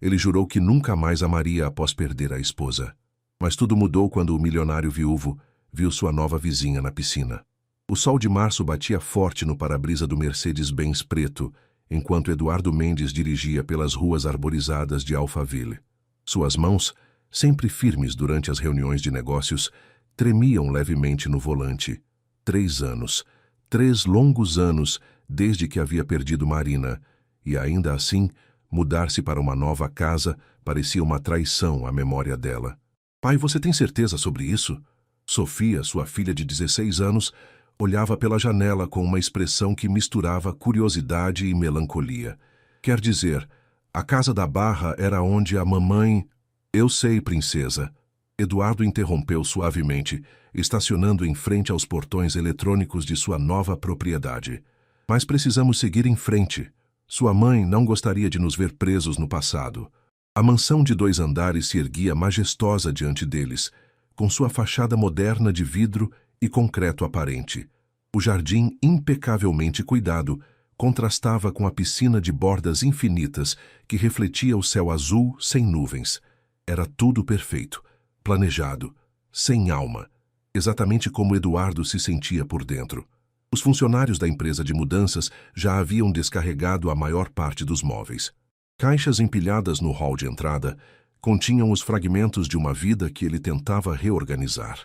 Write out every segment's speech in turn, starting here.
Ele jurou que nunca mais amaria após perder a esposa. Mas tudo mudou quando o milionário viúvo viu sua nova vizinha na piscina. O sol de março batia forte no para-brisa do Mercedes-Benz preto, enquanto Eduardo Mendes dirigia pelas ruas arborizadas de Alphaville. Suas mãos, sempre firmes durante as reuniões de negócios, tremiam levemente no volante. 3 anos, 3 longos anos desde que havia perdido Marina, e ainda assim, mudar-se para uma nova casa parecia uma traição à memória dela. Pai, você tem certeza sobre isso? Sofia, sua filha de 16 anos, olhava pela janela com uma expressão que misturava curiosidade e melancolia. Quer dizer, a casa da Barra era onde a mamãe... Eu sei, princesa. Eduardo interrompeu suavemente, estacionando em frente aos portões eletrônicos de sua nova propriedade. Mas precisamos seguir em frente. Sua mãe não gostaria de nos ver presos no passado. A mansão de 2 andares se erguia majestosa diante deles, com sua fachada moderna de vidro e concreto aparente. O jardim, impecavelmente cuidado, contrastava com a piscina de bordas infinitas que refletia o céu azul sem nuvens. Era tudo perfeito, planejado, sem alma, exatamente como Eduardo se sentia por dentro. Os funcionários da empresa de mudanças já haviam descarregado a maior parte dos móveis. Caixas empilhadas no hall de entrada continham os fragmentos de uma vida que ele tentava reorganizar.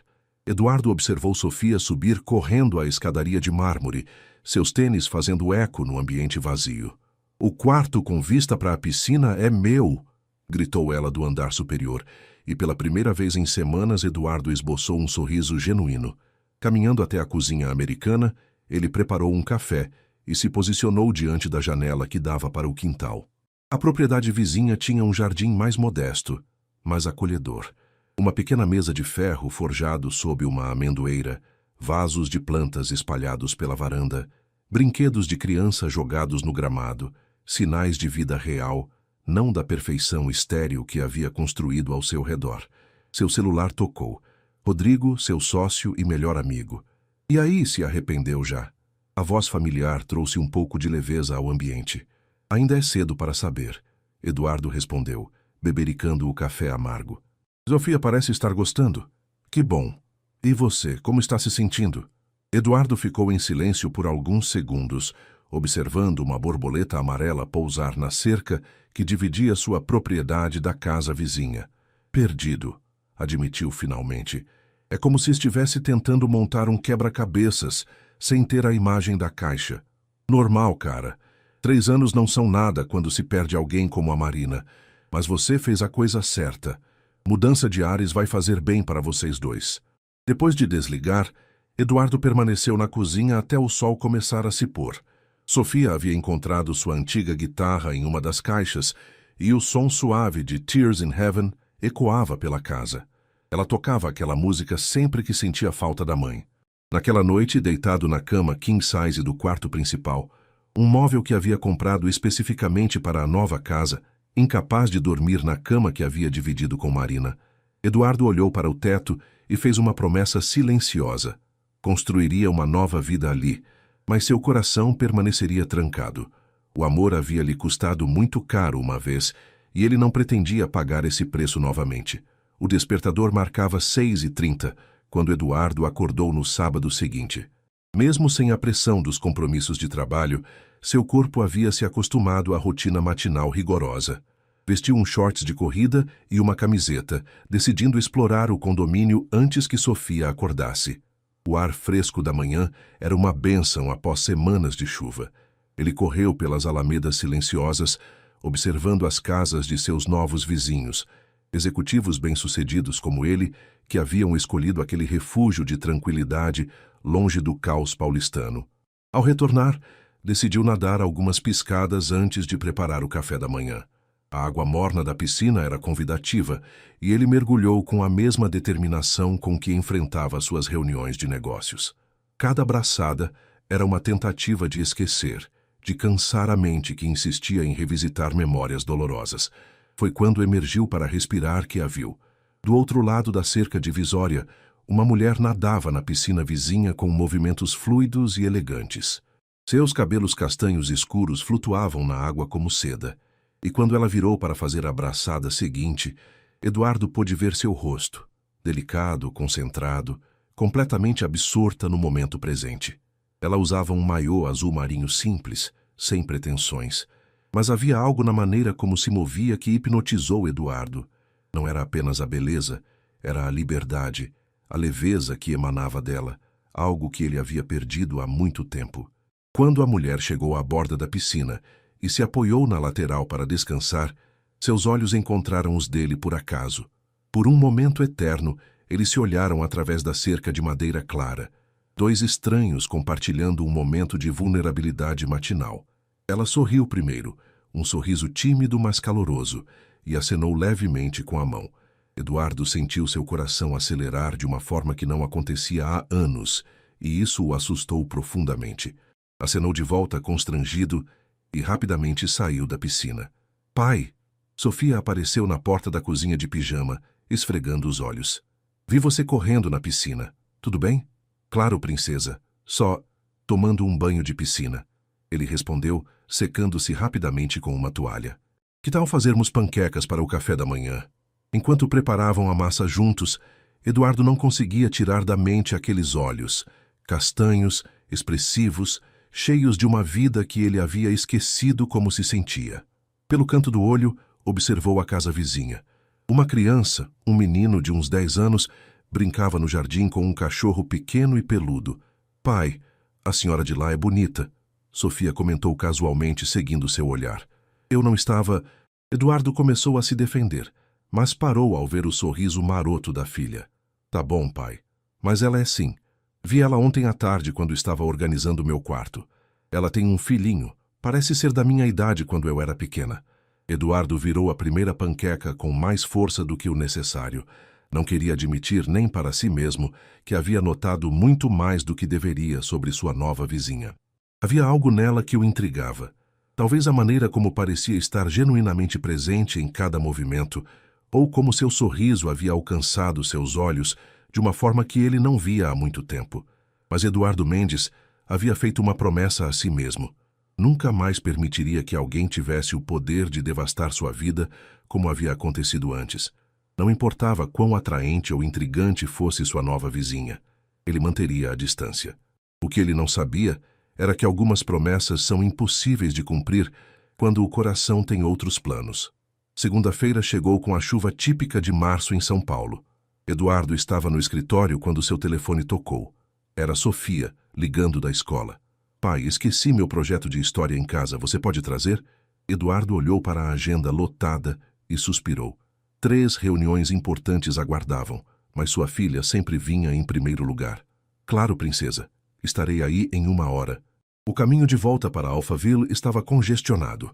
Eduardo observou Sofia subir correndo a escadaria de mármore, seus tênis fazendo eco no ambiente vazio. "O quarto com vista para a piscina é meu!" gritou ela do andar superior, e pela primeira vez em semanas Eduardo esboçou um sorriso genuíno. Caminhando até a cozinha americana, ele preparou um café e se posicionou diante da janela que dava para o quintal. A propriedade vizinha tinha um jardim mais modesto, mas acolhedor. Uma pequena mesa de ferro forjado sob uma amendoeira, vasos de plantas espalhados pela varanda, brinquedos de criança jogados no gramado, sinais de vida real, não da perfeição estéril que havia construído ao seu redor. Seu celular tocou. Rodrigo, seu sócio e melhor amigo. E aí se arrependeu já? A voz familiar trouxe um pouco de leveza ao ambiente. Ainda é cedo para saber, Eduardo respondeu, bebericando o café amargo. Sofia parece estar gostando. Que bom. E você, como está se sentindo? Eduardo ficou em silêncio por alguns segundos, observando uma borboleta amarela pousar na cerca que dividia sua propriedade da casa vizinha. Perdido, admitiu finalmente. É como se estivesse tentando montar um quebra-cabeças, sem ter a imagem da caixa. Normal, cara. 3 anos não são nada quando se perde alguém como a Marina. Mas você fez a coisa certa. Mudança de ares vai fazer bem para vocês dois. Depois de desligar, Eduardo permaneceu na cozinha até o sol começar a se pôr. Sofia havia encontrado sua antiga guitarra em uma das caixas e o som suave de Tears in Heaven ecoava pela casa. Ela tocava aquela música sempre que sentia falta da mãe. Naquela noite, deitado na cama king size do quarto principal, um móvel que havia comprado especificamente para a nova casa, incapaz de dormir na cama que havia dividido com Marina, Eduardo olhou para o teto e fez uma promessa silenciosa. Construiria uma nova vida ali, mas seu coração permaneceria trancado. O amor havia lhe custado muito caro uma vez, e ele não pretendia pagar esse preço novamente. O despertador marcava 6h30, quando Eduardo acordou no sábado seguinte. Mesmo sem a pressão dos compromissos de trabalho, seu corpo havia se acostumado à rotina matinal rigorosa. Vestiu um shorts de corrida e uma camiseta, decidindo explorar o condomínio antes que Sofia acordasse. O ar fresco da manhã era uma bênção após semanas de chuva. Ele correu pelas alamedas silenciosas, observando as casas de seus novos vizinhos, executivos bem-sucedidos como ele, que haviam escolhido aquele refúgio de tranquilidade longe do caos paulistano. Ao retornar, decidiu nadar algumas piscadas antes de preparar o café da manhã. A água morna da piscina era convidativa e ele mergulhou com a mesma determinação com que enfrentava suas reuniões de negócios. Cada braçada era uma tentativa de esquecer, de cansar a mente que insistia em revisitar memórias dolorosas. Foi quando emergiu para respirar que a viu. Do outro lado da cerca divisória, uma mulher nadava na piscina vizinha com movimentos fluidos e elegantes. Seus cabelos castanhos escuros flutuavam na água como seda. E quando ela virou para fazer a abraçada seguinte, Eduardo pôde ver seu rosto, delicado, concentrado, completamente absorta no momento presente. Ela usava um maiô azul marinho simples, sem pretensões, mas havia algo na maneira como se movia que hipnotizou Eduardo. Não era apenas a beleza, era a liberdade, a leveza que emanava dela, algo que ele havia perdido há muito tempo. Quando a mulher chegou à borda da piscina e se apoiou na lateral para descansar, seus olhos encontraram os dele por acaso. Por um momento eterno, eles se olharam através da cerca de madeira clara, dois estranhos compartilhando um momento de vulnerabilidade matinal. Ela sorriu primeiro, um sorriso tímido mas caloroso, e acenou levemente com a mão. Eduardo sentiu seu coração acelerar de uma forma que não acontecia há anos, e isso o assustou profundamente. Acenou de volta constrangido e rapidamente saiu da piscina. Pai! Sofia apareceu na porta da cozinha de pijama, esfregando os olhos. Vi você correndo na piscina. Tudo bem? Claro, princesa. Só tomando um banho de piscina. Ele respondeu, secando-se rapidamente com uma toalha. Que tal fazermos panquecas para o café da manhã? Enquanto preparavam a massa juntos, Eduardo não conseguia tirar da mente aqueles olhos, castanhos, expressivos, cheios de uma vida que ele havia esquecido como se sentia. Pelo canto do olho, observou a casa vizinha. Uma criança, um menino de uns 10 anos, brincava no jardim com um cachorro pequeno e peludo. Pai, a senhora de lá é bonita, Sofia comentou casualmente, seguindo seu olhar. Eu não estava... Eduardo começou a se defender, mas parou ao ver o sorriso maroto da filha. Tá bom, pai. Mas ela é sim. Vi ela ontem à tarde quando estava organizando meu quarto. Ela tem um filhinho. Parece ser da minha idade quando eu era pequena. Eduardo virou a primeira panqueca com mais força do que o necessário. Não queria admitir nem para si mesmo que havia notado muito mais do que deveria sobre sua nova vizinha. Havia algo nela que o intrigava. Talvez a maneira como parecia estar genuinamente presente em cada movimento, ou como seu sorriso havia alcançado seus olhos de uma forma que ele não via há muito tempo. Mas Eduardo Mendes havia feito uma promessa a si mesmo. Nunca mais permitiria que alguém tivesse o poder de devastar sua vida como havia acontecido antes. Não importava quão atraente ou intrigante fosse sua nova vizinha. Ele manteria a distância. O que ele não sabia era que algumas promessas são impossíveis de cumprir quando o coração tem outros planos. Segunda-feira chegou com a chuva típica de março em São Paulo. Eduardo estava no escritório quando seu telefone tocou. Era Sofia, ligando da escola. Pai, esqueci meu projeto de história em casa, você pode trazer? Eduardo olhou para a agenda lotada e suspirou. 3 reuniões importantes aguardavam, mas sua filha sempre vinha em primeiro lugar. Claro, princesa. Estarei aí em 1 hora. O caminho de volta para Alphaville estava congestionado,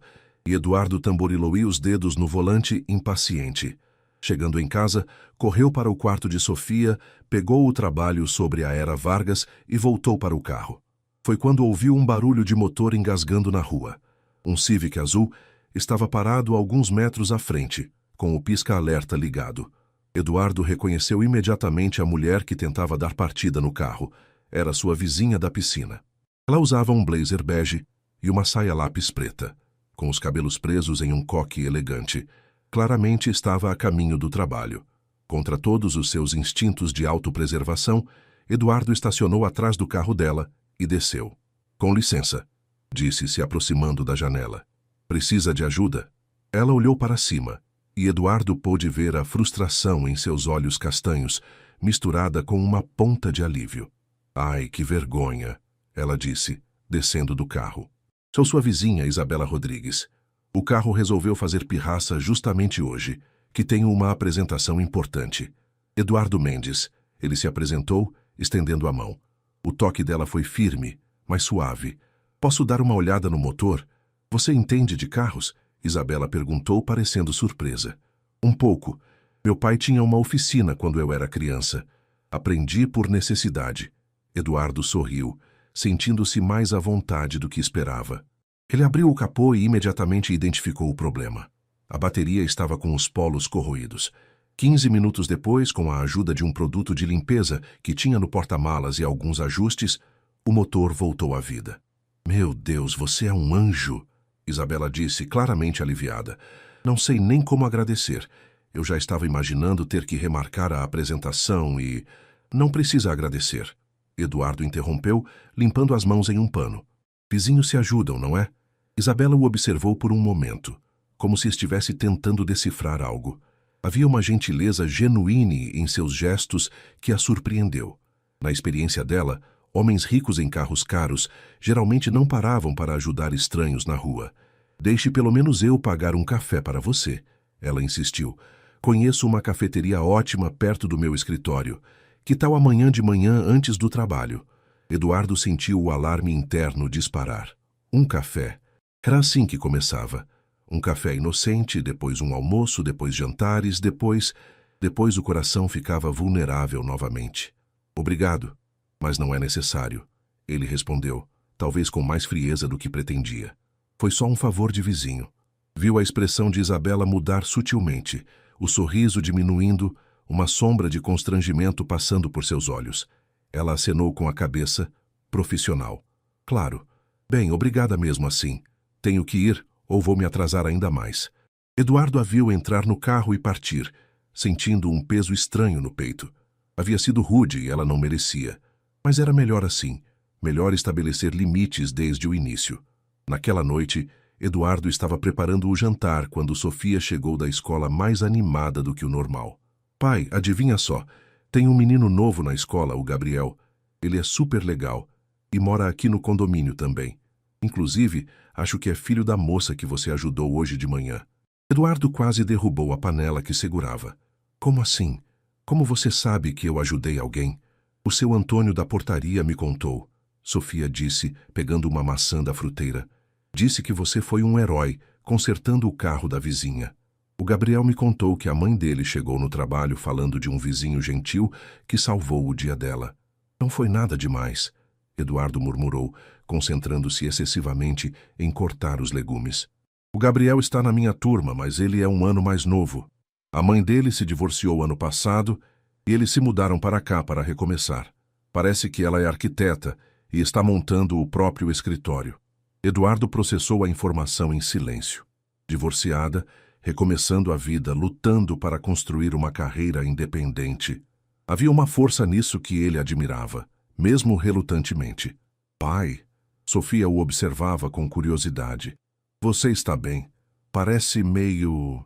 e Eduardo tamborilou os dedos no volante impaciente. Chegando em casa, correu para o quarto de Sofia, pegou o trabalho sobre a Era Vargas e voltou para o carro. Foi quando ouviu um barulho de motor engasgando na rua. Um Civic azul estava parado a alguns metros à frente, com o pisca-alerta ligado. Eduardo reconheceu imediatamente a mulher que tentava dar partida no carro. Era sua vizinha da piscina. Ela usava um blazer bege e uma saia lápis preta, com os cabelos presos em um coque elegante. Claramente estava a caminho do trabalho. Contra todos os seus instintos de autopreservação, Eduardo estacionou atrás do carro dela e desceu. Com licença, disse, se aproximando da janela. Precisa de ajuda? Ela olhou para cima, e Eduardo pôde ver a frustração em seus olhos castanhos, misturada com uma ponta de alívio. Ai, que vergonha, ela disse, descendo do carro. Sou sua vizinha, Isabela Rodrigues. O carro resolveu fazer pirraça justamente hoje, que tenho uma apresentação importante. Eduardo Mendes. Ele se apresentou, estendendo a mão. O toque dela foi firme, mas suave. Posso dar uma olhada no motor? Você entende de carros? Isabela perguntou, parecendo surpresa. Um pouco. Meu pai tinha uma oficina quando eu era criança. Aprendi por necessidade. Eduardo sorriu, sentindo-se mais à vontade do que esperava. Ele abriu o capô e imediatamente identificou o problema. A bateria estava com os polos corroídos. 15 minutos depois, com a ajuda de um produto de limpeza que tinha no porta-malas e alguns ajustes, o motor voltou à vida. Meu Deus, você é um anjo! Isabela disse, claramente aliviada. Não sei nem como agradecer. Eu já estava imaginando ter que remarcar a apresentação e... Não precisa agradecer. Eduardo interrompeu, limpando as mãos em um pano. Vizinhos se ajudam, não é? Isabela o observou por um momento, como se estivesse tentando decifrar algo. Havia uma gentileza genuína em seus gestos que a surpreendeu. Na experiência dela, homens ricos em carros caros geralmente não paravam para ajudar estranhos na rua. Deixe pelo menos eu pagar um café para você, ela insistiu. Conheço uma cafeteria ótima perto do meu escritório. Que tal amanhã de manhã antes do trabalho? Eduardo sentiu o alarme interno disparar. Um café. Era assim que começava. Um café inocente, depois um almoço, depois jantares, depois o coração ficava vulnerável novamente. Obrigado, mas não é necessário, ele respondeu, talvez com mais frieza do que pretendia. Foi só um favor de vizinho. Viu a expressão de Isabela mudar sutilmente, o sorriso diminuindo, uma sombra de constrangimento passando por seus olhos. Ela acenou com a cabeça, profissional. Claro. Bem, obrigada mesmo assim. Tenho que ir, ou vou me atrasar ainda mais. Eduardo a viu entrar no carro e partir, sentindo um peso estranho no peito. Havia sido rude e ela não merecia. Mas era melhor assim. Melhor estabelecer limites desde o início. Naquela noite, Eduardo estava preparando o jantar quando Sofia chegou da escola mais animada do que o normal. Pai, adivinha só, tem um menino novo na escola, o Gabriel. Ele é super legal e mora aqui no condomínio também. Inclusive, acho que é filho da moça que você ajudou hoje de manhã. Eduardo quase derrubou a panela que segurava. Como assim? Como você sabe que eu ajudei alguém? O seu Antônio da portaria me contou. Sofia disse, pegando uma maçã da fruteira. Disse que você foi um herói, consertando o carro da vizinha. O Gabriel me contou que a mãe dele chegou no trabalho falando de um vizinho gentil que salvou o dia dela. Não foi nada demais, Eduardo murmurou, concentrando-se excessivamente em cortar os legumes. O Gabriel está na minha turma, mas ele é um ano mais novo. A mãe dele se divorciou ano passado e eles se mudaram para cá para recomeçar. Parece que ela é arquiteta e está montando o próprio escritório. Eduardo processou a informação em silêncio. Divorciada, recomeçando a vida, lutando para construir uma carreira independente. Havia uma força nisso que ele admirava, mesmo relutantemente. Pai, Sofia o observava com curiosidade. Você está bem? Parece meio...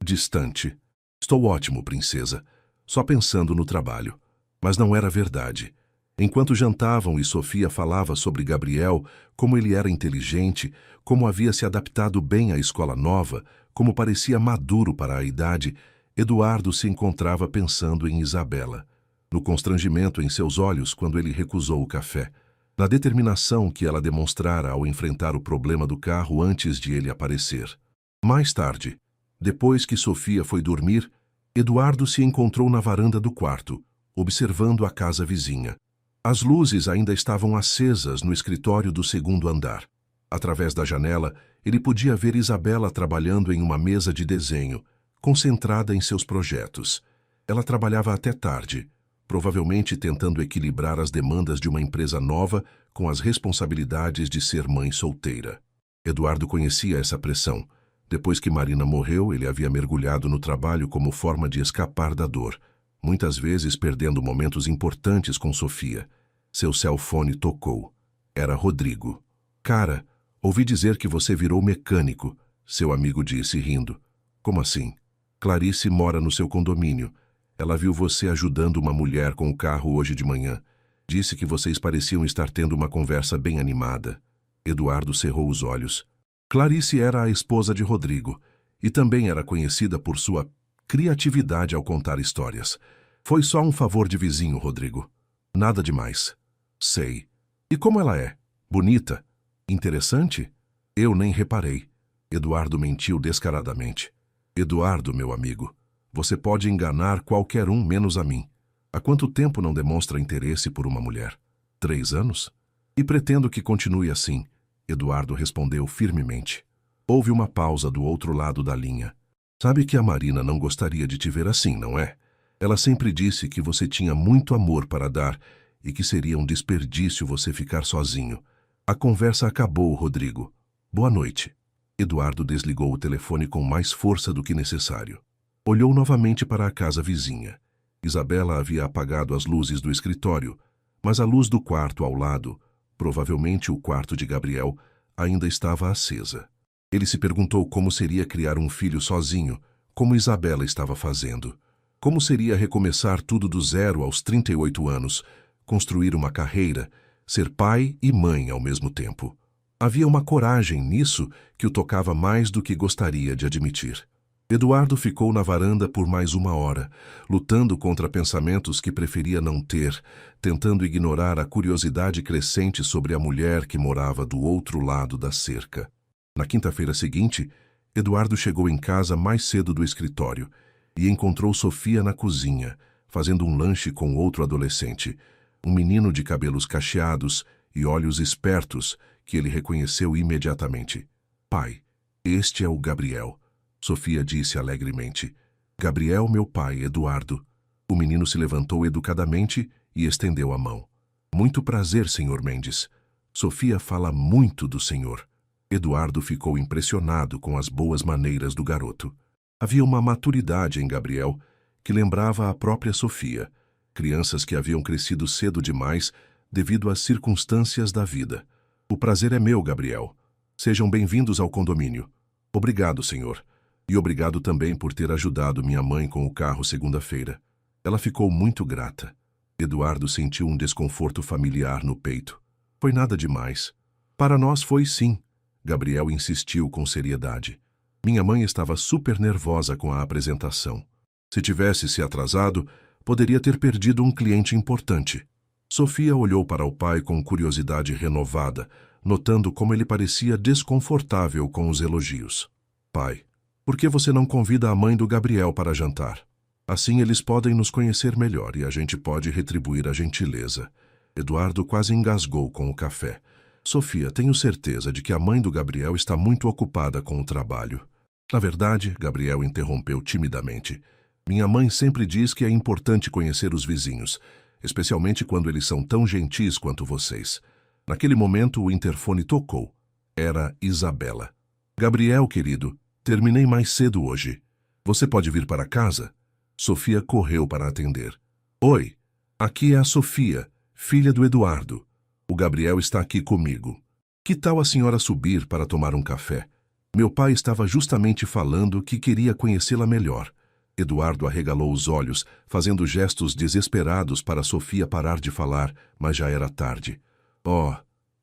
distante. Estou ótimo, princesa. Só pensando no trabalho. Mas não era verdade. Enquanto jantavam e Sofia falava sobre Gabriel, como ele era inteligente, como havia se adaptado bem à escola nova, como parecia maduro para a idade, Eduardo se encontrava pensando em Isabela, no constrangimento em seus olhos quando ele recusou o café, na determinação que ela demonstrara ao enfrentar o problema do carro antes de ele aparecer. Mais tarde, depois que Sofia foi dormir, Eduardo se encontrou na varanda do quarto, observando a casa vizinha. As luzes ainda estavam acesas no escritório do segundo andar. Através da janela, ele podia ver Isabela trabalhando em uma mesa de desenho, concentrada em seus projetos. Ela trabalhava até tarde, provavelmente tentando equilibrar as demandas de uma empresa nova com as responsabilidades de ser mãe solteira. Eduardo conhecia essa pressão. Depois que Marina morreu, ele havia mergulhado no trabalho como forma de escapar da dor, muitas vezes perdendo momentos importantes com Sofia. Seu cellfone tocou. Era Rodrigo. Cara, ouvi dizer que você virou mecânico, seu amigo disse, rindo. Como assim? Clarice mora no seu condomínio. Ela viu você ajudando uma mulher com o carro hoje de manhã. Disse que vocês pareciam estar tendo uma conversa bem animada. Eduardo cerrou os olhos. Clarice era a esposa de Rodrigo e também era conhecida por sua criatividade ao contar histórias. Foi só um favor de vizinho, Rodrigo. Nada demais. Sei. E como ela é? Bonita? Interessante? Eu nem reparei. Eduardo mentiu descaradamente. Eduardo, meu amigo, você pode enganar qualquer um menos a mim. Há quanto tempo não demonstra interesse por uma mulher? 3 anos? E pretendo que continue assim, Eduardo respondeu firmemente. Houve uma pausa do outro lado da linha. Sabe que a Marina não gostaria de te ver assim, não é? Ela sempre disse que você tinha muito amor para dar e que seria um desperdício você ficar sozinho. A conversa acabou, Rodrigo. Boa noite. Eduardo desligou o telefone com mais força do que necessário. Olhou novamente para a casa vizinha. Isabela havia apagado as luzes do escritório, mas a luz do quarto ao lado, provavelmente o quarto de Gabriel, ainda estava acesa. Ele se perguntou como seria criar um filho sozinho, como Isabela estava fazendo. Como seria recomeçar tudo do zero aos 38 anos, construir uma carreira, ser pai e mãe ao mesmo tempo. Havia uma coragem nisso que o tocava mais do que gostaria de admitir. Eduardo ficou na varanda por mais 1 hora, lutando contra pensamentos que preferia não ter, tentando ignorar a curiosidade crescente sobre a mulher que morava do outro lado da cerca. Na quinta-feira seguinte, Eduardo chegou em casa mais cedo do escritório e encontrou Sofia na cozinha, fazendo um lanche com outro adolescente, um menino de cabelos cacheados e olhos espertos que ele reconheceu imediatamente. Pai, este é o Gabriel. Sofia disse alegremente. Gabriel, meu pai, Eduardo. O menino se levantou educadamente e estendeu a mão. Muito prazer, Sr. Mendes. Sofia fala muito do senhor. Eduardo ficou impressionado com as boas maneiras do garoto. Havia uma maturidade em Gabriel que lembrava a própria Sofia, crianças que haviam crescido cedo demais devido às circunstâncias da vida. O prazer é meu, Gabriel. Sejam bem-vindos ao condomínio. Obrigado, senhor. E obrigado também por ter ajudado minha mãe com o carro segunda-feira. Ela ficou muito grata. Eduardo sentiu um desconforto familiar no peito. Foi nada demais. Para nós foi sim. Gabriel insistiu com seriedade. Minha mãe estava super nervosa com a apresentação. Se tivesse se atrasado, poderia ter perdido um cliente importante. Sofia olhou para o pai com curiosidade renovada, notando como ele parecia desconfortável com os elogios. Pai, por que você não convida a mãe do Gabriel para jantar? Assim eles podem nos conhecer melhor e a gente pode retribuir a gentileza. Eduardo quase engasgou com o café. Sofia, tenho certeza de que a mãe do Gabriel está muito ocupada com o trabalho. Na verdade, Gabriel interrompeu timidamente. Minha mãe sempre diz que é importante conhecer os vizinhos, especialmente quando eles são tão gentis quanto vocês. Naquele momento, o interfone tocou. Era Isabela. Gabriel, querido, terminei mais cedo hoje. Você pode vir para casa? Sofia correu para atender. Oi, aqui é a Sofia, filha do Eduardo. O Gabriel está aqui comigo. Que tal a senhora subir para tomar um café? Meu pai estava justamente falando que queria conhecê-la melhor. Eduardo arregalou os olhos, fazendo gestos desesperados para Sofia parar de falar, mas já era tarde. Oh,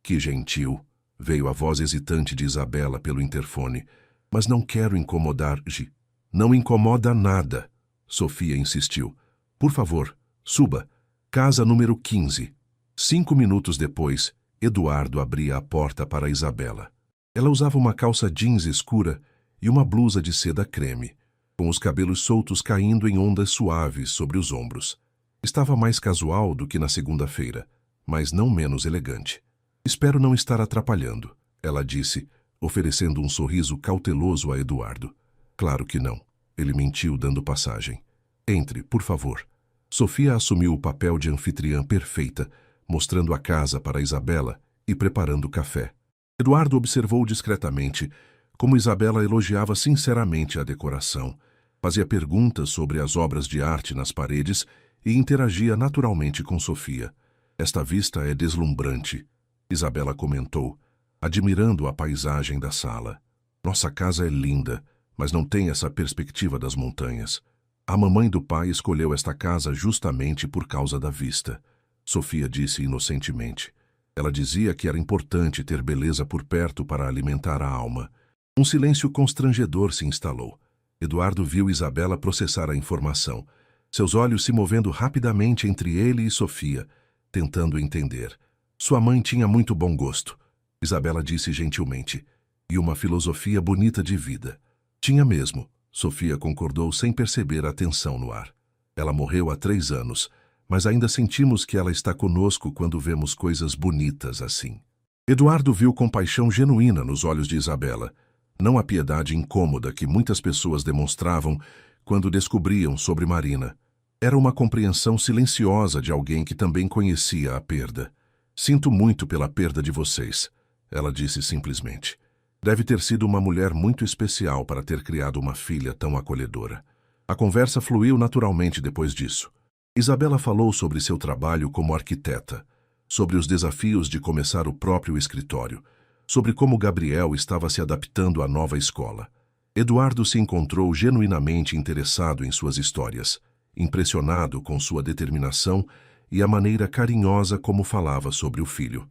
que gentil! Veio a voz hesitante de Isabela pelo interfone. Mas não quero incomodar-te. Não incomoda nada. Sofia insistiu. Por favor, suba. Casa número 15. 5 minutos depois, Eduardo abria a porta para Isabela. Ela usava uma calça jeans escura e uma blusa de seda creme, com os cabelos soltos caindo em ondas suaves sobre os ombros. Estava mais casual do que na segunda-feira, mas não menos elegante. Espero não estar atrapalhando, ela disse, oferecendo um sorriso cauteloso a Eduardo. Claro que não. Ele mentiu dando passagem. Entre, por favor. Sofia assumiu o papel de anfitriã perfeita, mostrando a casa para Isabela e preparando o café. Eduardo observou discretamente como Isabela elogiava sinceramente a decoração, fazia perguntas sobre as obras de arte nas paredes e interagia naturalmente com Sofia. Esta vista é deslumbrante, Isabela comentou, admirando a paisagem da sala. Nossa casa é linda, mas não tem essa perspectiva das montanhas. A mamãe do pai escolheu esta casa justamente por causa da vista. Sofia disse inocentemente. Ela dizia que era importante ter beleza por perto para alimentar a alma. Um silêncio constrangedor se instalou. Eduardo viu Isabela processar a informação, seus olhos se movendo rapidamente entre ele e Sofia, tentando entender. Sua mãe tinha muito bom gosto, Isabela disse gentilmente, e uma filosofia bonita de vida. Tinha mesmo, Sofia concordou sem perceber a tensão no ar. Ela morreu há 3 anos, mas ainda sentimos que ela está conosco quando vemos coisas bonitas assim. Eduardo viu compaixão genuína nos olhos de Isabela, não a piedade incômoda que muitas pessoas demonstravam quando descobriam sobre Marina. Era uma compreensão silenciosa de alguém que também conhecia a perda. Sinto muito pela perda de vocês, ela disse simplesmente. Deve ter sido uma mulher muito especial para ter criado uma filha tão acolhedora. A conversa fluiu naturalmente depois disso. Isabela falou sobre seu trabalho como arquiteta, sobre os desafios de começar o próprio escritório, sobre como Gabriel estava se adaptando à nova escola. Eduardo se encontrou genuinamente interessado em suas histórias, impressionado com sua determinação e a maneira carinhosa como falava sobre o filho.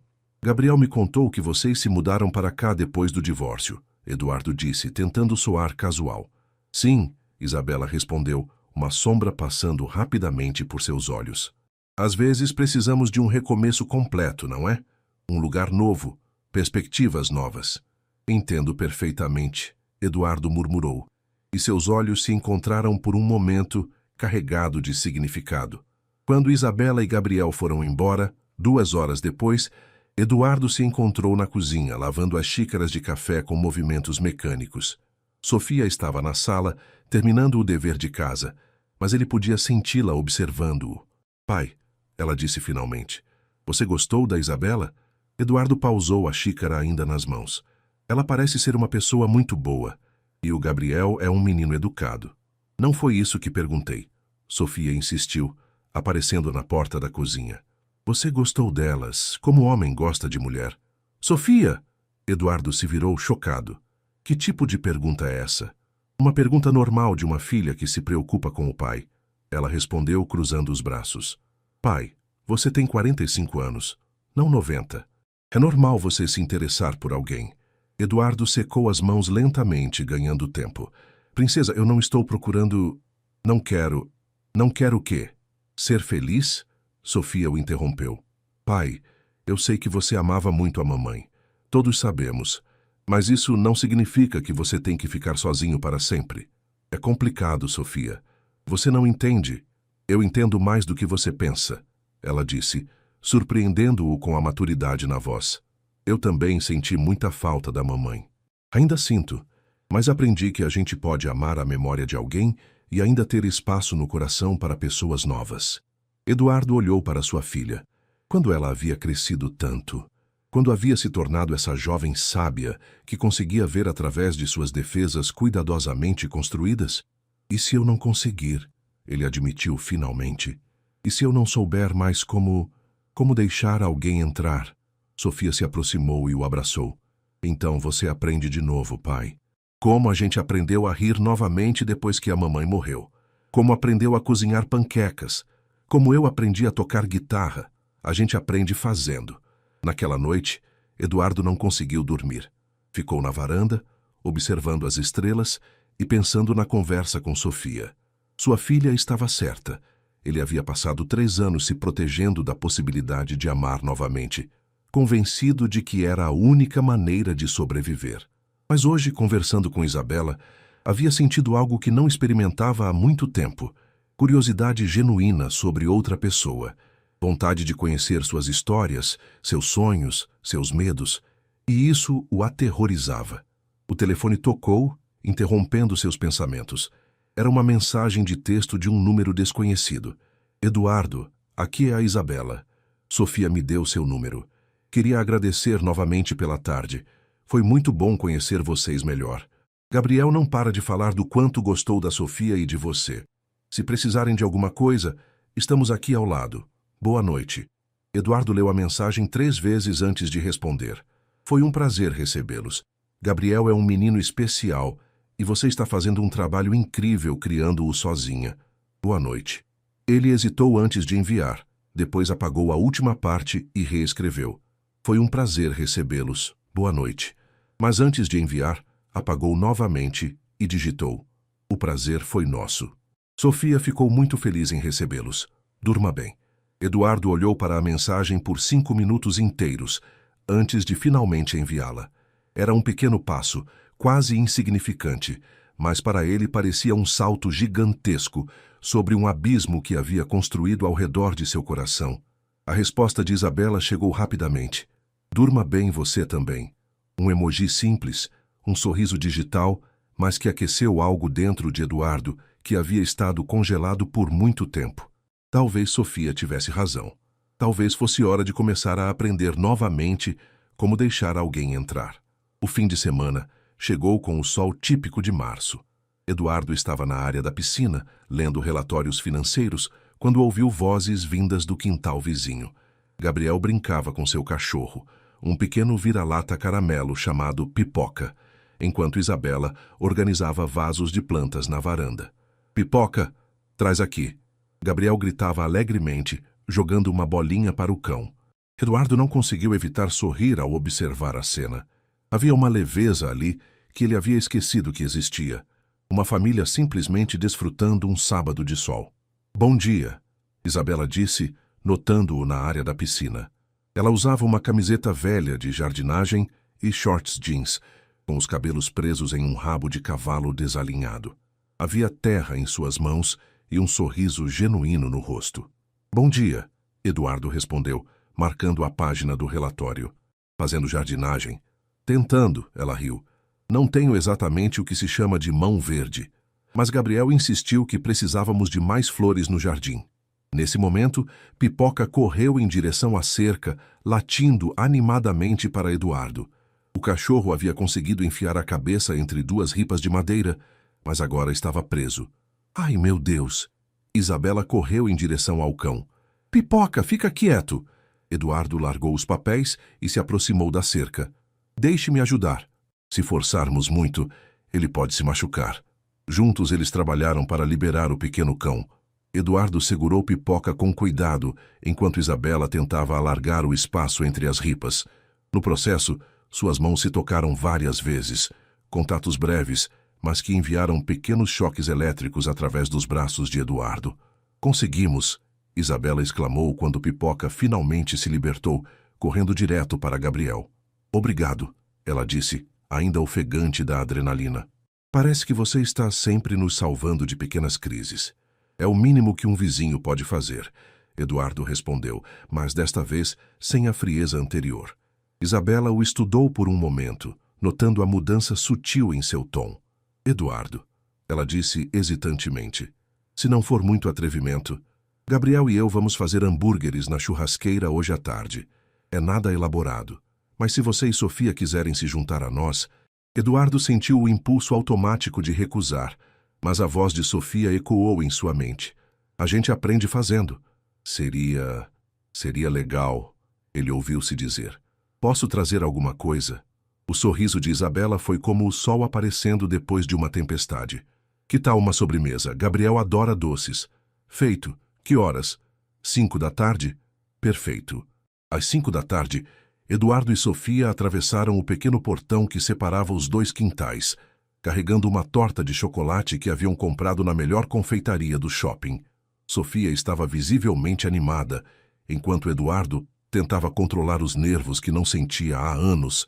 Gabriel me contou que vocês se mudaram para cá depois do divórcio, Eduardo disse, tentando soar casual. Sim, Isabela respondeu, uma sombra passando rapidamente por seus olhos. Às vezes precisamos de um recomeço completo, não é? Um lugar novo, perspectivas novas. Entendo perfeitamente, Eduardo murmurou, e seus olhos se encontraram por um momento carregado de significado. Quando Isabela e Gabriel foram embora, 2 horas depois, Eduardo se encontrou na cozinha, lavando as xícaras de café com movimentos mecânicos. Sofia estava na sala, terminando o dever de casa, mas ele podia senti-la observando-o. Pai, ela disse finalmente, você gostou da Isabela? Eduardo pausou a xícara ainda nas mãos. Ela parece ser uma pessoa muito boa, e o Gabriel é um menino educado. Não foi isso que perguntei. Sofia insistiu, aparecendo na porta da cozinha. Você gostou delas, como homem gosta de mulher. Sofia! Eduardo se virou chocado. Que tipo de pergunta é essa? Uma pergunta normal de uma filha que se preocupa com o pai. Ela respondeu cruzando os braços. Pai, você tem 45 anos, não 90. É normal você se interessar por alguém. Eduardo secou as mãos lentamente, ganhando tempo. Princesa, eu não estou procurando... Não quero o quê? Ser feliz? Sofia o interrompeu. Pai, eu sei que você amava muito a mamãe. Todos sabemos. Mas isso não significa que você tem que ficar sozinho para sempre. É complicado, Sofia. Você não entende. Eu entendo mais do que você pensa, ela disse, surpreendendo-o com a maturidade na voz. Eu também senti muita falta da mamãe. Ainda sinto, mas aprendi que a gente pode amar a memória de alguém e ainda ter espaço no coração para pessoas novas. Eduardo olhou para sua filha. Quando ela havia crescido tanto, quando havia se tornado essa jovem sábia que conseguia ver através de suas defesas cuidadosamente construídas? E se eu não conseguir? Ele admitiu finalmente. E se eu não souber mais como deixar alguém entrar? Sofia se aproximou e o abraçou. Então você aprende de novo, pai. Como a gente aprendeu a rir novamente depois que a mamãe morreu. Como aprendeu a cozinhar panquecas. Como eu aprendi a tocar guitarra, a gente aprende fazendo. Naquela noite, Eduardo não conseguiu dormir. Ficou na varanda, observando as estrelas e pensando na conversa com Sofia. Sua filha estava certa. Ele havia passado 3 anos se protegendo da possibilidade de amar novamente, convencido de que era a única maneira de sobreviver. Mas hoje, conversando com Isabela, havia sentido algo que não experimentava há muito tempo. Curiosidade genuína sobre outra pessoa, vontade de conhecer suas histórias, seus sonhos, seus medos, e isso o aterrorizava. O telefone tocou, interrompendo seus pensamentos. Era uma mensagem de texto de um número desconhecido. Eduardo, aqui é a Isabela. Sofia me deu seu número. Queria agradecer novamente pela tarde. Foi muito bom conhecer vocês melhor. Gabriel não para de falar do quanto gostou da Sofia e de você. Se precisarem de alguma coisa, estamos aqui ao lado. Boa noite. Eduardo leu a mensagem 3 vezes antes de responder. Foi um prazer recebê-los. Gabriel é um menino especial e você está fazendo um trabalho incrível criando-o sozinha. Boa noite. Ele hesitou antes de enviar. Depois apagou a última parte e reescreveu. Foi um prazer recebê-los. Boa noite. Mas antes de enviar, apagou novamente e digitou. O prazer foi nosso. Sofia ficou muito feliz em recebê-los. Durma bem. Eduardo olhou para a mensagem por 5 minutos inteiros, antes de finalmente enviá-la. Era um pequeno passo, quase insignificante, mas para ele parecia um salto gigantesco sobre um abismo que havia construído ao redor de seu coração. A resposta de Isabela chegou rapidamente. Durma bem você também. Um emoji simples, um sorriso digital, mas que aqueceu algo dentro de Eduardo que havia estado congelado por muito tempo. Talvez Sofia tivesse razão. Talvez fosse hora de começar a aprender novamente como deixar alguém entrar. O fim de semana chegou com o sol típico de março. Eduardo estava na área da piscina, lendo relatórios financeiros, quando ouviu vozes vindas do quintal vizinho. Gabriel brincava com seu cachorro, um pequeno vira-lata caramelo chamado Pipoca, enquanto Isabela organizava vasos de plantas na varanda. "Pipoca, traz aqui." Gabriel gritava alegremente, jogando uma bolinha para o cão. Eduardo não conseguiu evitar sorrir ao observar a cena. Havia uma leveza ali que ele havia esquecido que existia. Uma família simplesmente desfrutando um sábado de sol. "Bom dia," Isabela disse, notando-o na área da piscina. Ela usava uma camiseta velha de jardinagem e shorts jeans, com os cabelos presos em um rabo de cavalo desalinhado. Havia terra em suas mãos e um sorriso genuíno no rosto. "Bom dia," Eduardo respondeu, marcando a página do relatório. "Fazendo jardinagem?" "Tentando," ela riu. "Não tenho exatamente o que se chama de mão verde." Mas Gabriel insistiu que precisávamos de mais flores no jardim. Nesse momento, Pipoca correu em direção à cerca, latindo animadamente para Eduardo. O cachorro havia conseguido enfiar a cabeça entre duas ripas de madeira, mas agora estava preso. "Ai, meu Deus!" Isabela correu em direção ao cão. "Pipoca, fica quieto!" Eduardo largou os papéis e se aproximou da cerca. "Deixe-me ajudar. Se forçarmos muito, ele pode se machucar." Juntos eles trabalharam para liberar o pequeno cão. Eduardo segurou Pipoca com cuidado, enquanto Isabela tentava alargar o espaço entre as ripas. No processo, suas mãos se tocaram várias vezes, contatos breves, mas que enviaram pequenos choques elétricos através dos braços de Eduardo. "Conseguimos!" Isabela exclamou quando Pipoca finalmente se libertou, correndo direto para Gabriel. "Obrigado," ela disse, ainda ofegante da adrenalina. "Parece que você está sempre nos salvando de pequenas crises." "É o mínimo que um vizinho pode fazer," Eduardo respondeu, mas desta vez sem a frieza anterior. Isabela o estudou por um momento, notando a mudança sutil em seu tom. "Eduardo," ela disse hesitantemente, "se não for muito atrevimento, Gabriel e eu vamos fazer hambúrgueres na churrasqueira hoje à tarde. É nada elaborado, mas se você e Sofia quiserem se juntar a nós..." Eduardo sentiu o impulso automático de recusar, mas a voz de Sofia ecoou em sua mente. "A gente aprende fazendo." Seria legal," ele ouviu-se dizer. "Posso trazer alguma coisa?" O sorriso de Isabela foi como o sol aparecendo depois de uma tempestade. "Que tal uma sobremesa? Gabriel adora doces." "Feito. Que horas?" 5 da tarde? "Perfeito." Às 5 da tarde, Eduardo e Sofia atravessaram o pequeno portão que separava os dois quintais, carregando uma torta de chocolate que haviam comprado na melhor confeitaria do shopping. Sofia estava visivelmente animada, enquanto Eduardo tentava controlar os nervos que não sentia há anos.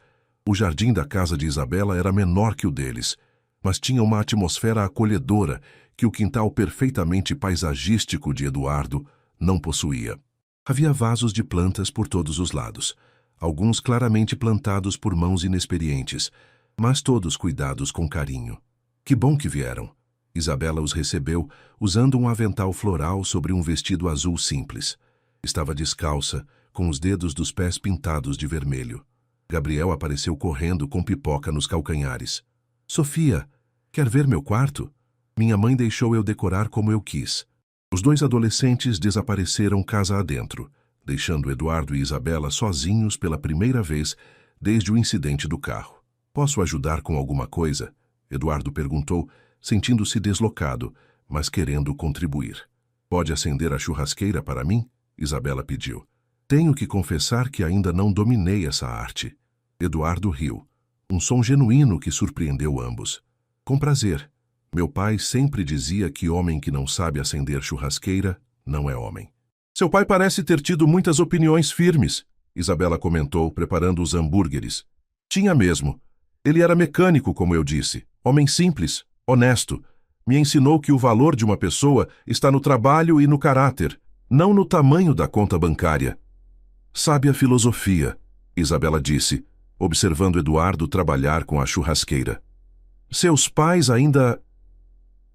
O jardim da casa de Isabela era menor que o deles, mas tinha uma atmosfera acolhedora que o quintal perfeitamente paisagístico de Eduardo não possuía. Havia vasos de plantas por todos os lados, alguns claramente plantados por mãos inexperientes, mas todos cuidados com carinho. "Que bom que vieram." Isabela os recebeu, usando um avental floral sobre um vestido azul simples. Estava descalça, com os dedos dos pés pintados de vermelho. Gabriel apareceu correndo com Pipoca nos calcanhares. "Sofia, quer ver meu quarto? Minha mãe deixou eu decorar como eu quis." Os dois adolescentes desapareceram casa adentro, deixando Eduardo e Isabela sozinhos pela primeira vez desde o incidente do carro. "Posso ajudar com alguma coisa?" Eduardo perguntou, sentindo-se deslocado, mas querendo contribuir. "Pode acender a churrasqueira para mim?" Isabela pediu. "Tenho que confessar que ainda não dominei essa arte." Eduardo riu, um som genuíno que surpreendeu ambos. "Com prazer. Meu pai sempre dizia que homem que não sabe acender churrasqueira não é homem." "Seu pai parece ter tido muitas opiniões firmes," Isabela comentou, preparando os hambúrgueres. "Tinha mesmo. Ele era mecânico, como eu disse, homem simples, honesto. Me ensinou que o valor de uma pessoa está no trabalho e no caráter, não no tamanho da conta bancária." "Sabe a filosofia," Isabela disse, observando Eduardo trabalhar com a churrasqueira. "Seus pais ainda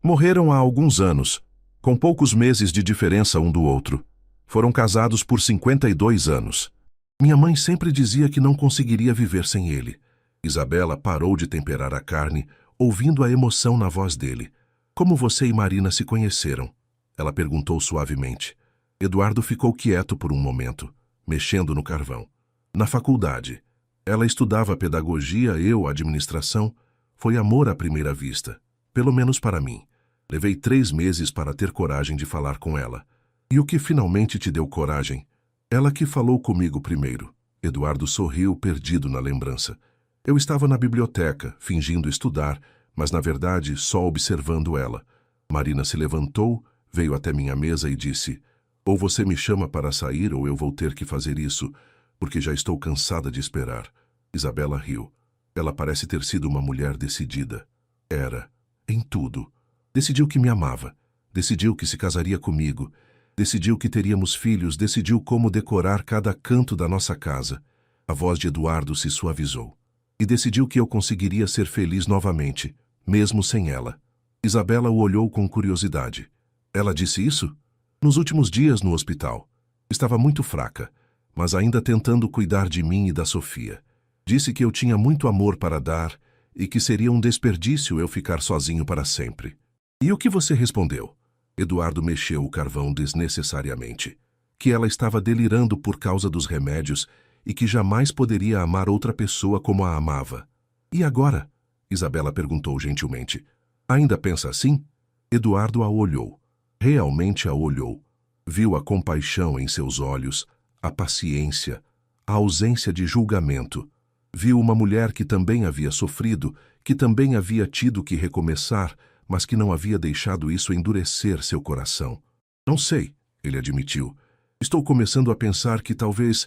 morreram há alguns anos, com poucos meses de diferença um do outro. Foram casados por 52 anos. Minha mãe sempre dizia que não conseguiria viver sem ele. Isabela parou de temperar a carne, ouvindo a emoção na voz dele. Como você e Marina se conheceram? Ela perguntou suavemente. Eduardo ficou quieto por um momento, mexendo no carvão. Na faculdade. Ela estudava pedagogia, eu administração. Foi amor à primeira vista. Pelo menos para mim. Levei 3 meses para ter coragem de falar com ela. E o que finalmente te deu coragem? Ela que falou comigo primeiro. Eduardo sorriu, perdido na lembrança. Eu estava na biblioteca, fingindo estudar, mas na verdade só observando ela. Marina se levantou, veio até minha mesa e disse: ou você me chama para sair ou eu vou ter que fazer isso, porque já estou cansada de esperar. Isabela riu. Ela parece ter sido uma mulher decidida. Era. Em tudo. Decidiu que me amava. Decidiu que se casaria comigo. Decidiu que teríamos filhos. Decidiu como decorar cada canto da nossa casa. A voz de Eduardo se suavizou. E decidiu que eu conseguiria ser feliz novamente, mesmo sem ela. Isabela o olhou com curiosidade. Ela disse isso? Nos últimos dias no hospital. Estava muito fraca, mas ainda tentando cuidar de mim e da Sofia. Disse que eu tinha muito amor para dar e que seria um desperdício eu ficar sozinho para sempre. E o que você respondeu? Eduardo mexeu o carvão desnecessariamente. Que ela estava delirando por causa dos remédios e que jamais poderia amar outra pessoa como a amava. E agora? Isabela perguntou gentilmente. Ainda pensa assim? Eduardo a olhou. Realmente a olhou. Viu a compaixão em seus olhos, a paciência, a ausência de julgamento. Viu uma mulher que também havia sofrido, que também havia tido que recomeçar, mas que não havia deixado isso endurecer seu coração. Não sei, ele admitiu. Estou começando a pensar que talvez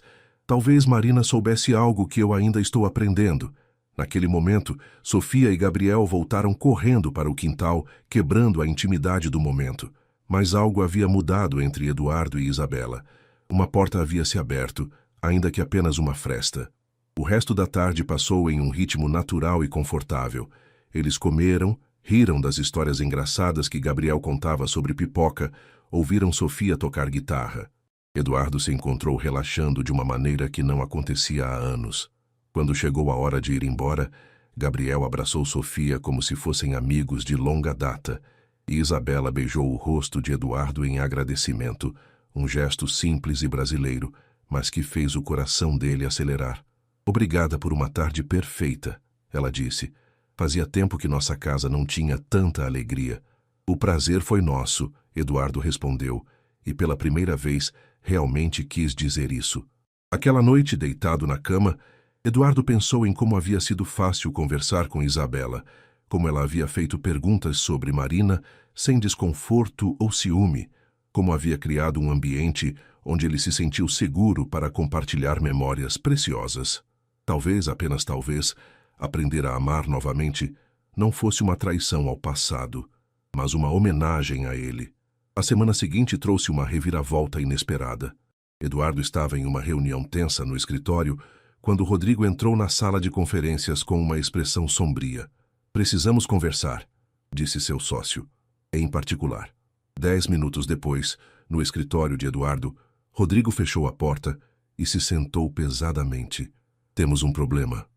Marina soubesse algo que eu ainda estou aprendendo. Naquele momento, Sofia e Gabriel voltaram correndo para o quintal, quebrando a intimidade do momento. Mas algo havia mudado entre Eduardo e Isabela. Uma porta havia se aberto, ainda que apenas uma fresta. O resto da tarde passou em um ritmo natural e confortável. Eles comeram, riram das histórias engraçadas que Gabriel contava sobre pipoca, ouviram Sofia tocar guitarra. Eduardo se encontrou relaxando de uma maneira que não acontecia há anos. Quando chegou a hora de ir embora, Gabriel abraçou Sofia como se fossem amigos de longa data, e Isabela beijou o rosto de Eduardo em agradecimento, um gesto simples e brasileiro, mas que fez o coração dele acelerar. Obrigada por uma tarde perfeita, ela disse. Fazia tempo que nossa casa não tinha tanta alegria. O prazer foi nosso, Eduardo respondeu, e pela primeira vez realmente quis dizer isso. Aquela noite, deitado na cama, Eduardo pensou em como havia sido fácil conversar com Isabela, como ela havia feito perguntas sobre Marina sem desconforto ou ciúme, como havia criado um ambiente onde ele se sentiu seguro para compartilhar memórias preciosas. Talvez, apenas talvez, aprender a amar novamente não fosse uma traição ao passado, mas uma homenagem a ele. A semana seguinte trouxe uma reviravolta inesperada. Eduardo estava em uma reunião tensa no escritório quando Rodrigo entrou na sala de conferências com uma expressão sombria. Precisamos conversar, disse seu sócio. Em particular. 10 minutos depois, no escritório de Eduardo, Rodrigo fechou a porta e se sentou pesadamente. Temos um problema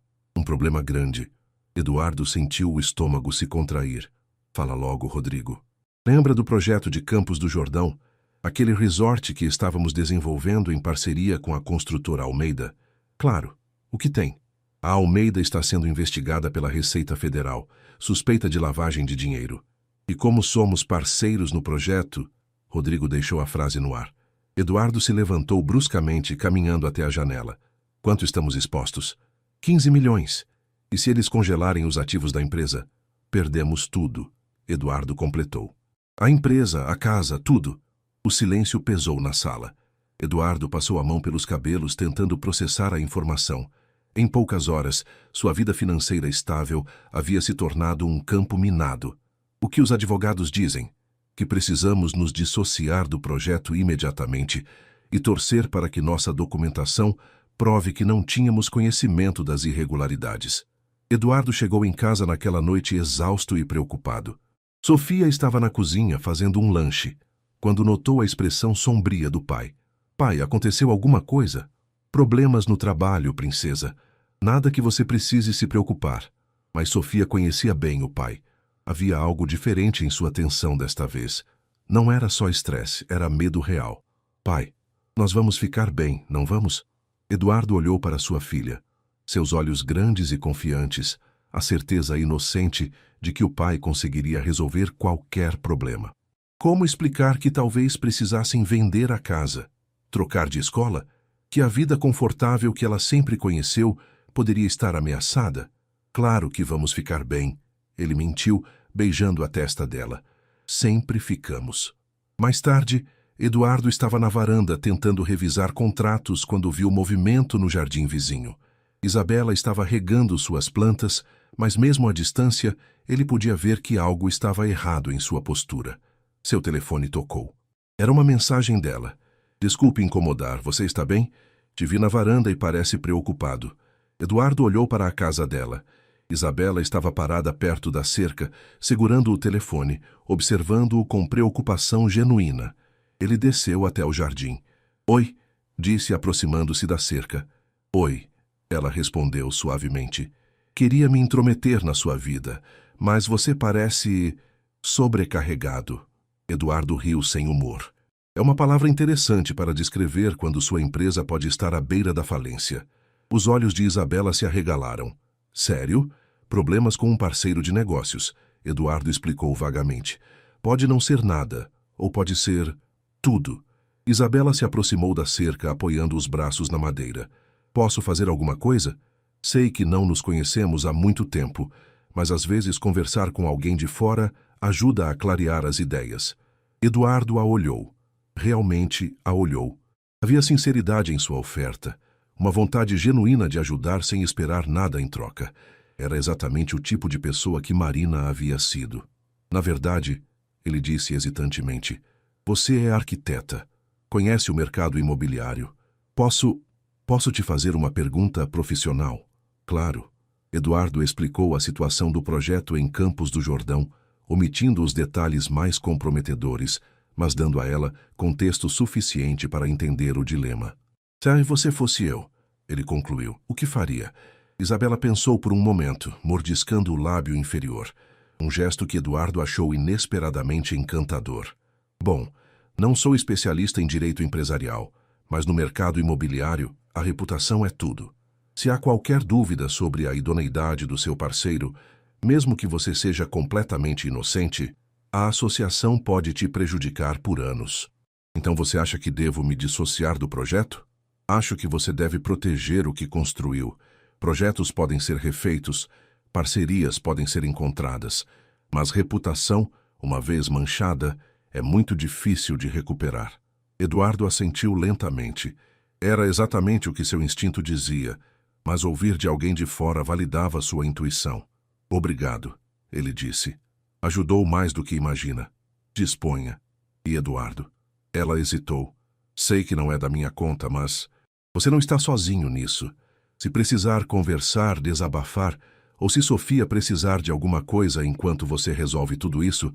grande. Eduardo sentiu o estômago se contrair. Fala logo, Rodrigo. Lembra do projeto de Campos do Jordão? Aquele resort que estávamos desenvolvendo em parceria com a construtora Almeida? Claro. O que tem? A Almeida está sendo investigada pela Receita Federal, suspeita de lavagem de dinheiro. E como somos parceiros no projeto, Rodrigo deixou a frase no ar. Eduardo se levantou bruscamente, caminhando até a janela. Quanto estamos expostos? 15 milhões. E se eles congelarem os ativos da empresa? Perdemos tudo, Eduardo completou. A empresa, a casa, tudo. O silêncio pesou na sala. Eduardo passou a mão pelos cabelos tentando processar a informação. Em poucas horas, sua vida financeira estável havia se tornado um campo minado. O que os advogados dizem? Que precisamos nos dissociar do projeto imediatamente e torcer para que nossa documentação prove que não tínhamos conhecimento das irregularidades. Eduardo chegou em casa naquela noite exausto e preocupado. Sofia estava na cozinha fazendo um lanche, quando notou a expressão sombria do pai. Pai, aconteceu alguma coisa? Problemas no trabalho, princesa. Nada que você precise se preocupar. Mas Sofia conhecia bem o pai. Havia algo diferente em sua tensão desta vez. Não era só estresse, era medo real. Pai, nós vamos ficar bem, não vamos? Eduardo olhou para sua filha. Seus olhos grandes e confiantes, a certeza inocente de que o pai conseguiria resolver qualquer problema. Como explicar que talvez precisassem vender a casa, trocar de escola, que a vida confortável que ela sempre conheceu poderia estar ameaçada? Claro que vamos ficar bem, ele mentiu, beijando a testa dela. Sempre ficamos. Mais tarde, Eduardo estava na varanda tentando revisar contratos quando viu movimento no jardim vizinho. Isabela estava regando suas plantas, mas mesmo à distância, ele podia ver que algo estava errado em sua postura. Seu telefone tocou. Era uma mensagem dela. Desculpe incomodar, você está bem? Te vi na varanda e parece preocupado. Eduardo olhou para a casa dela. Isabela estava parada perto da cerca, segurando o telefone, observando-o com preocupação genuína. Ele desceu até o jardim. Oi, disse aproximando-se da cerca. Oi, ela respondeu suavemente. Queria me intrometer na sua vida, mas você parece sobrecarregado. Eduardo riu sem humor. É uma palavra interessante para descrever quando sua empresa pode estar à beira da falência. Os olhos de Isabela se arregalaram. Sério? Problemas com um parceiro de negócios, Eduardo explicou vagamente. Pode não ser nada, ou pode ser tudo. Isabela se aproximou da cerca, apoiando os braços na madeira. Posso fazer alguma coisa? Sei que não nos conhecemos há muito tempo, mas às vezes conversar com alguém de fora ajuda a clarear as ideias. Eduardo a olhou. Realmente a olhou. Havia sinceridade em sua oferta, uma vontade genuína de ajudar sem esperar nada em troca. Era exatamente o tipo de pessoa que Marina havia sido. Na verdade, ele disse hesitantemente, você é arquiteta, conhece o mercado imobiliário. Posso te fazer uma pergunta profissional? Claro. Eduardo explicou a situação do projeto em Campos do Jordão, omitindo os detalhes mais comprometedores, mas dando a ela contexto suficiente para entender o dilema. Se você fosse eu, ele concluiu, o que faria? Isabela pensou por um momento, mordiscando o lábio inferior, um gesto que Eduardo achou inesperadamente encantador. Bom, não sou especialista em direito empresarial, mas no mercado imobiliário, a reputação é tudo. Se há qualquer dúvida sobre a idoneidade do seu parceiro, mesmo que você seja completamente inocente, a associação pode te prejudicar por anos. Então você acha que devo me dissociar do projeto? Acho que você deve proteger o que construiu. Projetos podem ser refeitos, parcerias podem ser encontradas, mas reputação, uma vez manchada, é muito difícil de recuperar. Eduardo assentiu lentamente. Era exatamente o que seu instinto dizia, mas ouvir de alguém de fora validava sua intuição. Obrigado, ele disse. Ajudou mais do que imagina. Disponha. E Eduardo? Ela hesitou. Sei que não é da minha conta, mas você não está sozinho nisso. Se precisar conversar, desabafar, ou se Sofia precisar de alguma coisa enquanto você resolve tudo isso,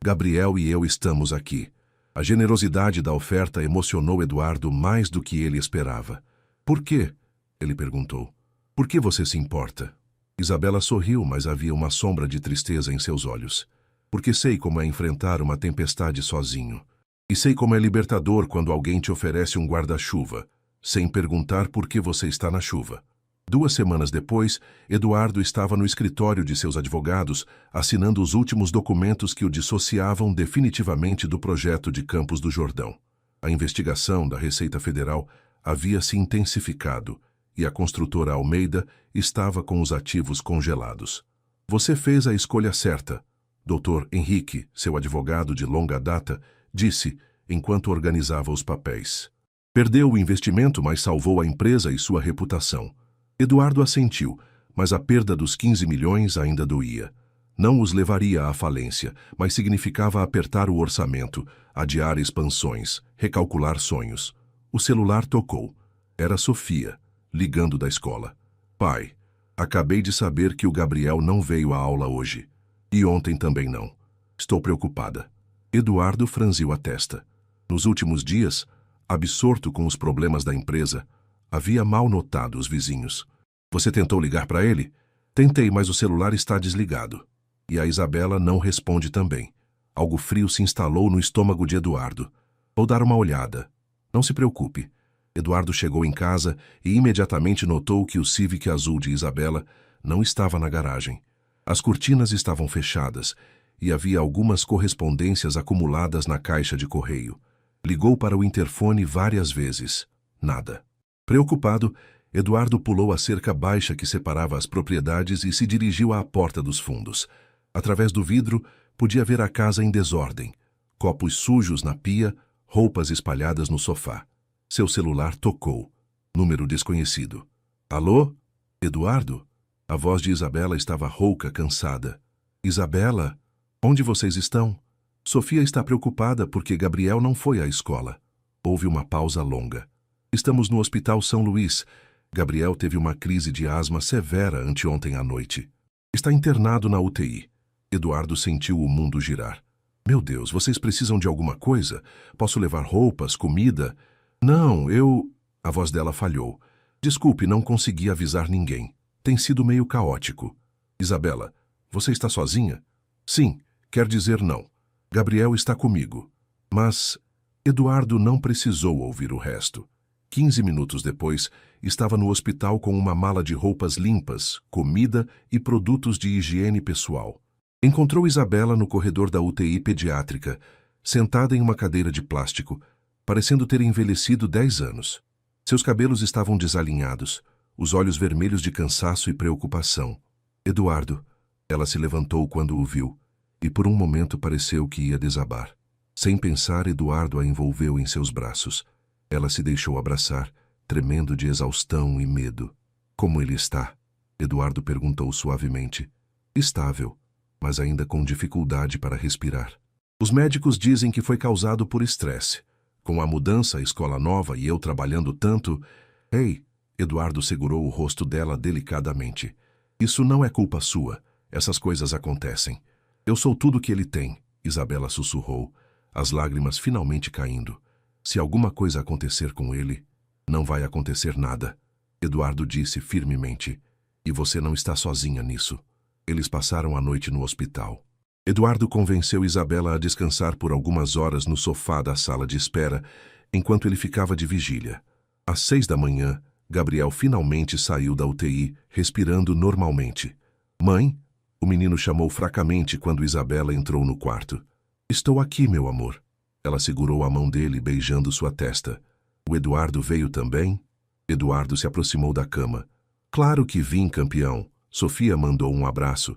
Gabriel e eu estamos aqui. A generosidade da oferta emocionou Eduardo mais do que ele esperava. Por quê? Ele perguntou. Por que você se importa? Isabela sorriu, mas havia uma sombra de tristeza em seus olhos. Porque sei como é enfrentar uma tempestade sozinho. E sei como é libertador quando alguém te oferece um guarda-chuva, sem perguntar por que você está na chuva. 2 semanas depois, Eduardo estava no escritório de seus advogados, assinando os últimos documentos que o dissociavam definitivamente do projeto de Campos do Jordão. A investigação da Receita Federal havia se intensificado e a construtora Almeida estava com os ativos congelados. Você fez a escolha certa, Dr. Henrique, seu advogado de longa data, disse enquanto organizava os papéis. Perdeu o investimento, mas salvou a empresa e sua reputação. Eduardo assentiu, mas a perda dos 15 milhões ainda doía. Não os levaria à falência, mas significava apertar o orçamento, adiar expansões, recalcular sonhos. O celular tocou. Era Sofia, ligando da escola. Pai, acabei de saber que o Gabriel não veio à aula hoje. E ontem também não. Estou preocupada. Eduardo franziu a testa. Nos últimos dias, absorto com os problemas da empresa, havia mal notado os vizinhos. Você tentou ligar para ele? Tentei, mas o celular está desligado. E a Isabela não responde também. Algo frio se instalou no estômago de Eduardo. Vou dar uma olhada. Não se preocupe. Eduardo chegou em casa e imediatamente notou que o Civic azul de Isabela não estava na garagem. As cortinas estavam fechadas e havia algumas correspondências acumuladas na caixa de correio. Ligou para o interfone várias vezes. Nada. Preocupado, Eduardo pulou a cerca baixa que separava as propriedades e se dirigiu à porta dos fundos. Através do vidro, podia ver a casa em desordem. Copos sujos na pia, roupas espalhadas no sofá. Seu celular tocou. Número desconhecido. Alô? Eduardo? A voz de Isabela estava rouca, cansada. Isabela? Onde vocês estão? Sofia está preocupada porque Gabriel não foi à escola. Houve uma pausa longa. Estamos no Hospital São Luís. Gabriel teve uma crise de asma severa anteontem à noite. Está internado na UTI. Eduardo sentiu o mundo girar. Meu Deus, vocês precisam de alguma coisa? Posso levar roupas, comida? Não, eu... A voz dela falhou. Desculpe, não consegui avisar ninguém. Tem sido meio caótico. Isabela, você está sozinha? Sim, quer dizer não. Gabriel está comigo. Mas Eduardo não precisou ouvir o resto. 15 minutos depois, estava no hospital com uma mala de roupas limpas, comida e produtos de higiene pessoal. Encontrou Isabela no corredor da UTI pediátrica, sentada em uma cadeira de plástico, parecendo ter envelhecido 10 anos. Seus cabelos estavam desalinhados, os olhos vermelhos de cansaço e preocupação. Eduardo. Ela se levantou quando o viu, e por um momento pareceu que ia desabar. Sem pensar, Eduardo a envolveu em seus braços. Ela se deixou abraçar, tremendo de exaustão e medo. Como ele está? Eduardo perguntou suavemente. Estável, mas ainda com dificuldade para respirar. Os médicos dizem que foi causado por estresse. Com a mudança, a escola nova e eu trabalhando tanto... Ei, Eduardo segurou o rosto dela delicadamente. Isso não é culpa sua. Essas coisas acontecem. Eu sou tudo que ele tem, Isabela sussurrou, as lágrimas finalmente caindo. Se alguma coisa acontecer com ele, não vai acontecer nada. Eduardo disse firmemente. E você não está sozinha nisso. Eles passaram a noite no hospital. Eduardo convenceu Isabela a descansar por algumas horas no sofá da sala de espera, enquanto ele ficava de vigília. Às 6 da manhã, Gabriel finalmente saiu da UTI, respirando normalmente. Mãe? O menino chamou fracamente quando Isabela entrou no quarto. Estou aqui, meu amor. Ela segurou a mão dele, beijando sua testa. O Eduardo veio também? Eduardo se aproximou da cama. Claro que vim, campeão. Sofia mandou um abraço.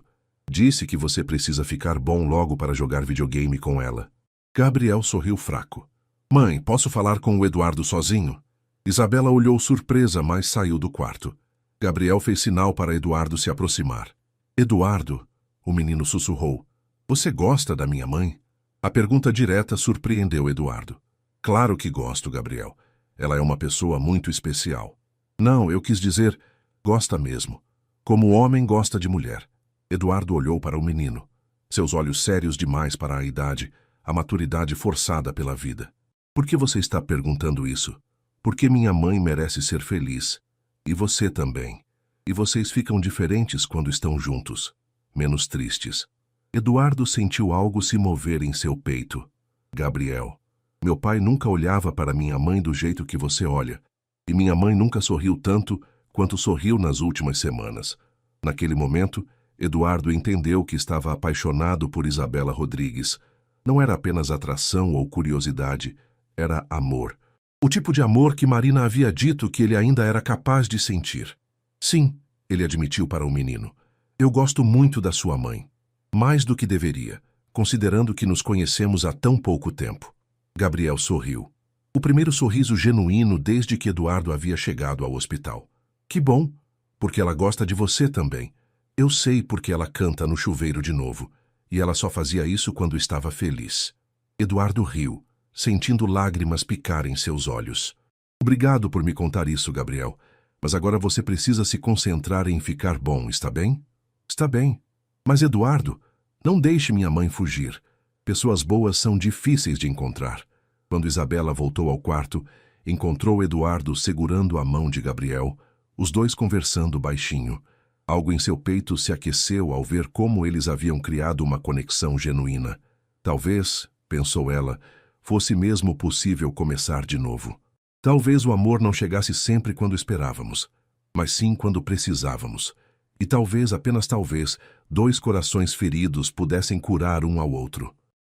Disse que você precisa ficar bom logo para jogar videogame com ela. Gabriel sorriu fraco. Mãe, posso falar com o Eduardo sozinho? Isabela olhou surpresa, mas saiu do quarto. Gabriel fez sinal para Eduardo se aproximar. Eduardo, o menino sussurrou. Você gosta da minha mãe? A pergunta direta surpreendeu Eduardo. Claro que gosto, Gabriel. Ela é uma pessoa muito especial. Não, eu quis dizer, gosta mesmo. Como homem gosta de mulher. Eduardo olhou para o menino. Seus olhos sérios demais para a idade, a maturidade forçada pela vida. Por que você está perguntando isso? Porque minha mãe merece ser feliz. E você também. E vocês ficam diferentes quando estão juntos. Menos tristes. Eduardo sentiu algo se mover em seu peito. Gabriel. Meu pai nunca olhava para minha mãe do jeito que você olha. E minha mãe nunca sorriu tanto quanto sorriu nas últimas semanas. Naquele momento, Eduardo entendeu que estava apaixonado por Isabela Rodrigues. Não era apenas atração ou curiosidade, era amor. O tipo de amor que Marina havia dito que ele ainda era capaz de sentir. Sim, ele admitiu para o menino. Eu gosto muito da sua mãe. Mais do que deveria, considerando que nos conhecemos há tão pouco tempo. Gabriel sorriu. O primeiro sorriso genuíno desde que Eduardo havia chegado ao hospital. Que bom, porque ela gosta de você também. Eu sei porque ela canta no chuveiro de novo, e ela só fazia isso quando estava feliz. Eduardo riu, sentindo lágrimas picar em seus olhos. Obrigado por me contar isso, Gabriel, mas agora você precisa se concentrar em ficar bom, está bem? Está bem. Mas, Eduardo, não deixe minha mãe fugir. Pessoas boas são difíceis de encontrar. Quando Isabela voltou ao quarto, encontrou Eduardo segurando a mão de Gabriel, os dois conversando baixinho. Algo em seu peito se aqueceu ao ver como eles haviam criado uma conexão genuína. Talvez, pensou ela, fosse mesmo possível começar de novo. Talvez o amor não chegasse sempre quando esperávamos, mas sim quando precisávamos. E talvez, apenas talvez, dois corações feridos pudessem curar um ao outro.